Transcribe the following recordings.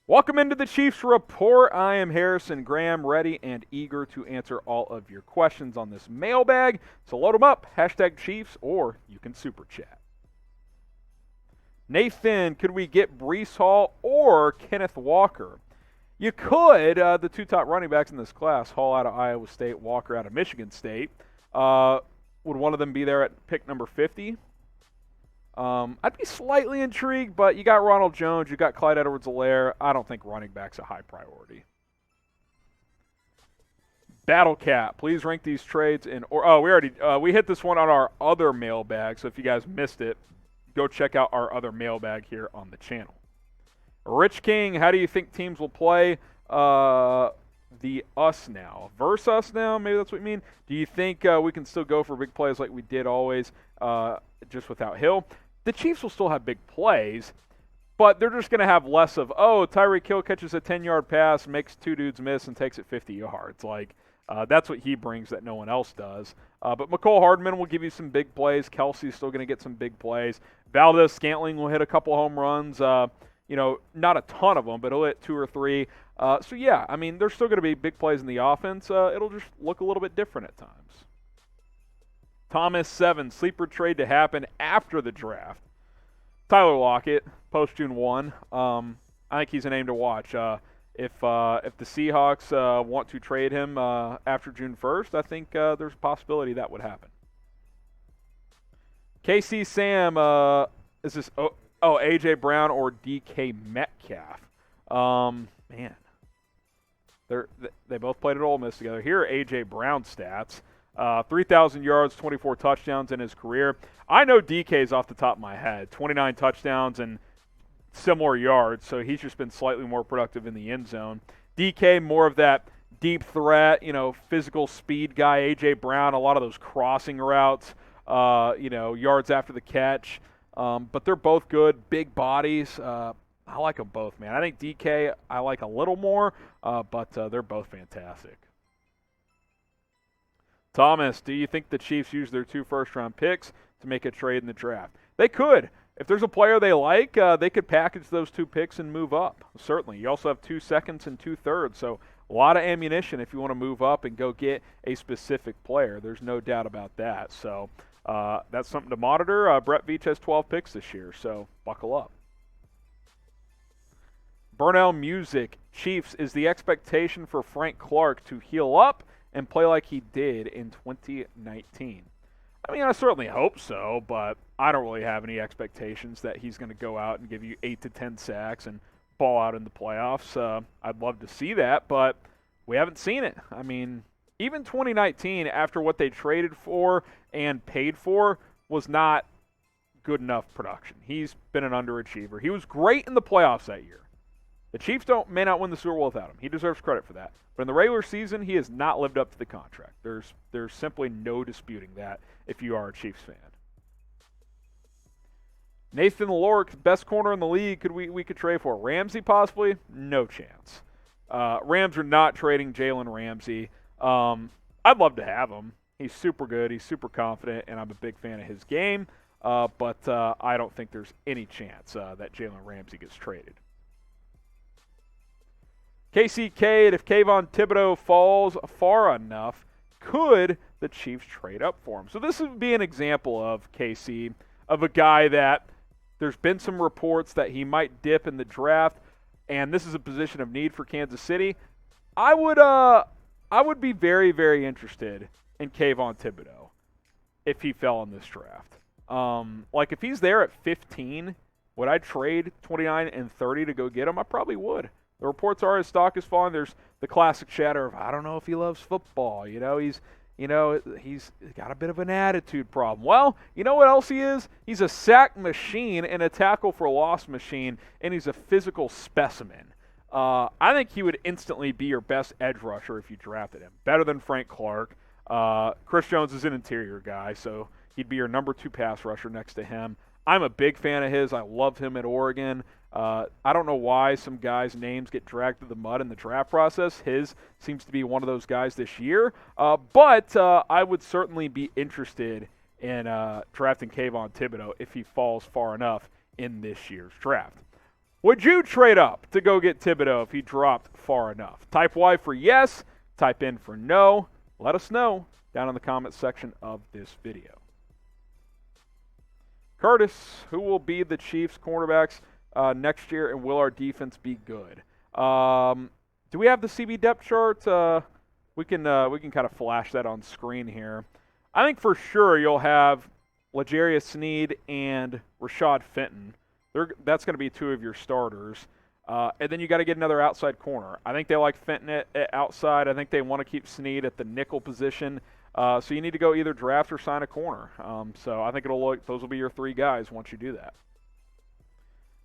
Welcome into the Chiefs Report. I am Harrison Graham, ready and eager to answer all of your questions on this mailbag. So load them up, #Chiefs, or you can super chat. Nathan, could we get Breece Hall or Kenneth Walker? You could. The two top running backs in this class, Hall out of Iowa State, Walker out of Michigan State. Would one of them be there at pick number 50? I'd be slightly intrigued, but you got Ronald Jones, you got Clyde Edwards-Helaire. I don't think running back's a high priority. Battle Cat, please rank these trades in. We hit this one on our other mailbag, so if you guys missed it, go check out our other mailbag here on the channel. Rich King, how do you think teams will play the us now? Versus us now? Maybe that's what you mean. Do you think we can still go for big plays like we did always, just without Hill? The Chiefs will still have big plays, but they're just going to have less of, Tyreek Hill catches a 10-yard pass, makes two dudes miss, and takes it 50 yards. That's what he brings that no one else does. But McCole Hardman will give you some big plays. Kelsey's still going to get some big plays. Valdes-Scantling will hit a couple home runs. Not a ton of them, but he'll hit 2 or 3. There's still going to be big plays in the offense. It'll just look a little bit different at times. Thomas 7, sleeper trade to happen after the draft. Tyler Lockett, post June 1. I think he's a name to watch. If the Seahawks want to trade him after June 1st, I think there's a possibility that would happen. KC Sam, is this A.J. Brown or DK Metcalf? Man. They both played at Ole Miss together. Here are A.J. Brown's stats. 3,000 yards, 24 touchdowns in his career. I know DK's off the top of my head. 29 touchdowns and similar yards, so he's just been slightly more productive in the end zone. DK, more of that deep threat, physical speed guy. A.J. Brown, a lot of those crossing routes, yards after the catch. But they're both good, big bodies. I like them both, man. I think DK I like a little more, but they're both fantastic. Thomas, do you think the Chiefs use their 2 first-round picks to make a trade in the draft? They could. If there's a player they like, they could package those 2 picks and move up, certainly. You also have 2 seconds and 2 thirds, so a lot of ammunition if you want to move up and go get a specific player. There's no doubt about that. So that's something to monitor. Brett Veach has 12 picks this year, so buckle up. Burnell Music, Chiefs, is the expectation for Frank Clark to heal up and play like he did in 2019? I certainly hope so, but I don't really have any expectations that he's going to go out and give you 8 to 10 sacks and ball out in the playoffs. I'd love to see that, but we haven't seen it. Even 2019, after what they traded for and paid for, was not good enough production. He's been an underachiever. He was great in the playoffs that year. The Chiefs may not win the Super Bowl without him. He deserves credit for that. But in the regular season, he has not lived up to the contract. There's simply no disputing that if you are a Chiefs fan. Nathan Lork, best corner in the league, we could trade for? Ramsey possibly? No chance. Rams are not trading Jalen Ramsey. I'd love to have him. He's super good. He's super confident, and I'm a big fan of his game. But I don't think there's any chance that Jalen Ramsey gets traded. KCK, if Kayvon Thibodeaux falls far enough, could the Chiefs trade up for him? So this would be an example of KC, of a guy that there's been some reports that he might dip in the draft, and this is a position of need for Kansas City. I would be very, very interested in Kayvon Thibodeaux if he fell in this draft. If he's there at 15, would I trade 29 and 30 to go get him? I probably would. The reports are his stock is falling. There's the classic chatter of, I don't know if he loves football. He's got a bit of an attitude problem. Well, you know what else he is? He's a sack machine and a tackle for loss machine, and he's a physical specimen. I think he would instantly be your best edge rusher if you drafted him. Better than Frank Clark. Chris Jones is an interior guy, so he'd be your number 2 pass rusher next to him. I'm a big fan of his. I loved him at Oregon. I don't know why some guys' names get dragged through the mud in the draft process. His seems to be one of those guys this year. But I would certainly be interested in drafting Kayvon Thibodeaux if he falls far enough in this year's draft. Would you trade up to go get Thibodeaux if he dropped far enough? Type Y for yes, type N for no. Let us know down in the comments section of this video. Curtis, who will be the Chiefs cornerbacks next year, and will our defense be good? Do we have the CB depth chart? We can kind of flash that on screen here. I think for sure you'll have L'Jarius Sneed and Rashad Fenton. That's going to be two of your starters. And then you got to get another outside corner. I think they like Fenton at outside. I think they want to keep Sneed at the nickel position. So you need to go either draft or sign a corner. So I think those will be your three guys once you do that.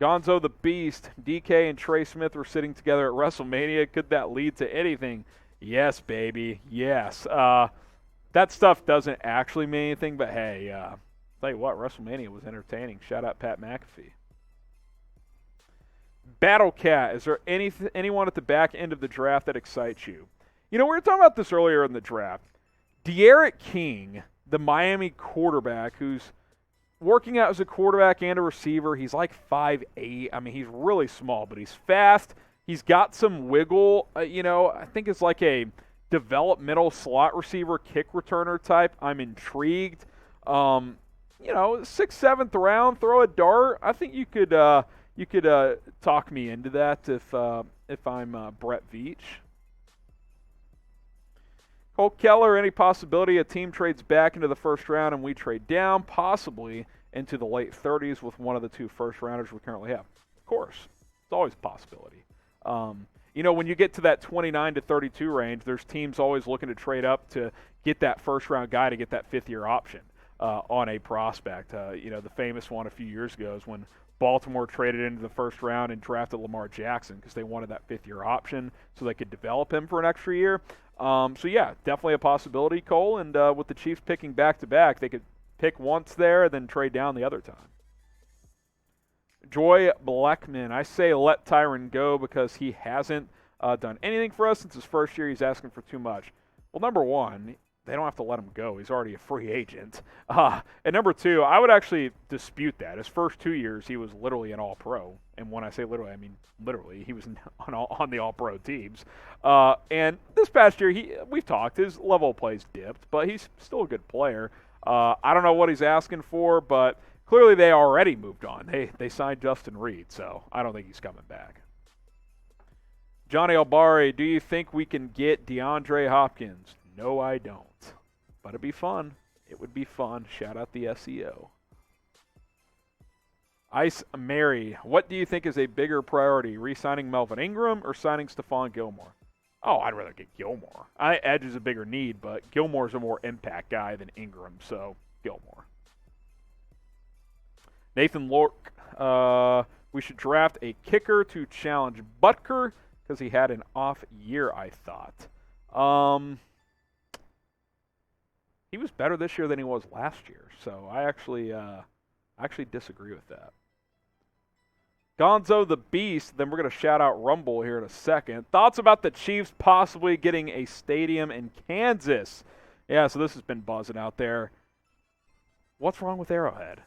Gonzo the Beast, DK and Trey Smith were sitting together at WrestleMania. Could that lead to anything? Yes, baby. Yes. That stuff doesn't actually mean anything, but hey, tell you what, WrestleMania was entertaining. Shout out Pat McAfee. Battle Cat, is there anyone at the back end of the draft that excites you? You know, we were talking about this earlier in the draft. De'Aaron King, the Miami quarterback, who's working out as a quarterback and a receiver. He's like 5'8". I mean, he's really small, but he's fast. He's got some wiggle. I think it's like a developmental slot receiver, kick returner type. I'm intrigued. 6th, 7th round, throw a dart. I think you could talk me into that if I'm Brett Veach. Cole Keller, any possibility a team trades back into the first round and we trade down, possibly into the late 30s with one of the two first-rounders we currently have? Of course. It's always a possibility. When you get to that 29 to 32 range, there's teams always looking to trade up to get that first-round guy to get that fifth-year option on a prospect. The famous one a few years ago is when Baltimore traded into the first round and drafted Lamar Jackson because they wanted that fifth-year option so they could develop him for an extra year. Definitely a possibility, Cole. And with the Chiefs picking back-to-back, they could pick once there, then trade down the other time. Joy Blackman, I say let Tyron go because he hasn't done anything for us since his first year. He's asking for too much. Well, number one, they don't have to let him go. He's already a free agent. And number two, I would actually dispute that. His first 2 years, he was literally an all-pro. And when I say literally, I mean literally. He was on the all-pro teams. And this past year, we've talked, his level of play's dipped, but he's still a good player. I don't know what he's asking for, but clearly they already moved on. They signed Justin Reed, so I don't think he's coming back. Johnny Albari, do you think we can get DeAndre Hopkins? No, I don't. But it'd be fun. It would be fun. Shout out the SEO. Ice Mary, what do you think is a bigger priority, re-signing Melvin Ingram or signing Stephon Gilmore? Oh, I'd rather get Gilmore. Edge is a bigger need, but Gilmore's a more impact guy than Ingram, so Gilmore. Nathan Lork, we should draft a kicker to challenge Butker because he had an off year, I thought. He was better this year than he was last year, so I actually disagree with that. Gonzo the Beast, then we're going to shout out Rumble here in a second. Thoughts about the Chiefs possibly getting a stadium in Kansas? Yeah, so this has been buzzing out there. What's wrong with Arrowhead?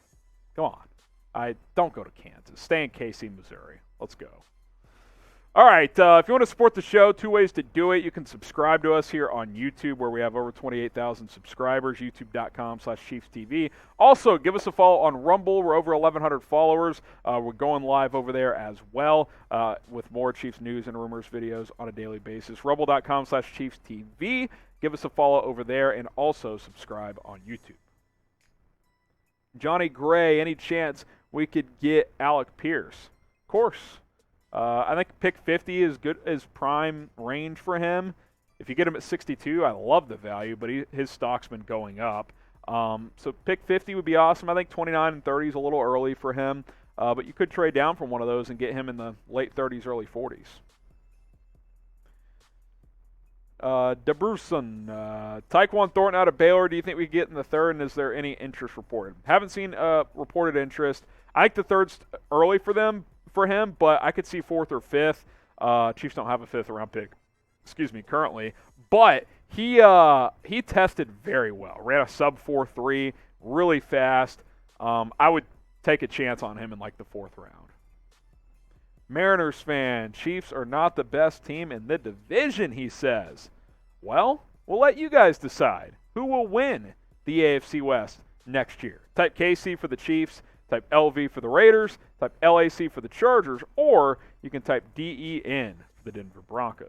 Come on. Don't go to Kansas. Stay in KC, Missouri. Let's go. All right, if you want to support the show, two ways to do it. You can subscribe to us here on YouTube, where we have over 28,000 subscribers, youtube.com/ChiefsTV. Also, give us a follow on Rumble. We're over 1,100 followers. We're going live over there as well with more Chiefs news and rumors videos on a daily basis. Rumble.com/ChiefsTV. Give us a follow over there, and also subscribe on YouTube. Johnny Gray, any chance we could get Alec Pierce? Of course. I think pick 50 is good as prime range for him. If you get him at 62, I love the value, but his stock's been going up. So pick 50 would be awesome. I think 29 and 30 is a little early for him, but you could trade down from one of those and get him in the late 30s, early 40s. DeBruson, Tyquan Thornton out of Baylor. Do you think we get in the third, and is there any interest reported? Haven't seen reported interest. I think the third's early for him, but I could see fourth or fifth. Chiefs don't have a fifth-round pick, currently. But he tested very well. Ran a sub 4.3, really fast. I would take a chance on him in like the fourth round. Mariners fan, Chiefs are not the best team in the division, he says. Well, we'll let you guys decide who will win the AFC West next year. Type KC for the Chiefs, type LV for the Raiders, type LAC for the Chargers, or you can type DEN for the Denver Broncos.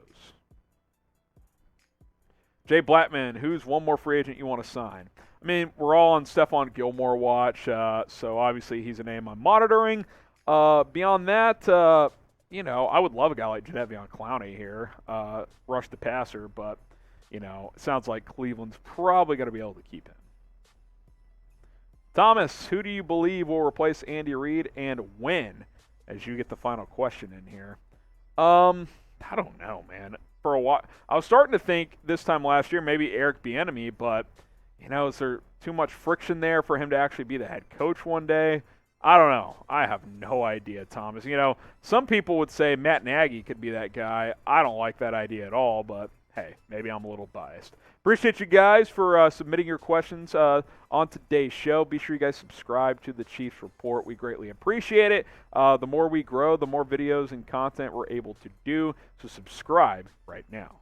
Jay Blackman, who's one more free agent you want to sign? I mean, we're all on Stephon Gilmore watch, so obviously he's a name I'm monitoring. Beyond that, I would love a guy like Jadeveon Clowney here, rush the passer, but, it sounds like Cleveland's probably going to be able to keep him. Thomas, who do you believe will replace Andy Reid and when? As you get the final question in here. I don't know, man. For a while, I was starting to think this time last year maybe Eric Bieniemy, but, is there too much friction there for him to actually be the head coach one day? I don't know. I have no idea, Thomas. Some people would say Matt Nagy could be that guy. I don't like that idea at all, but hey, maybe I'm a little biased. Appreciate you guys for submitting your questions on today's show. Be sure you guys subscribe to the Chiefs Report. We greatly appreciate it. The more we grow, the more videos and content we're able to do. So subscribe right now.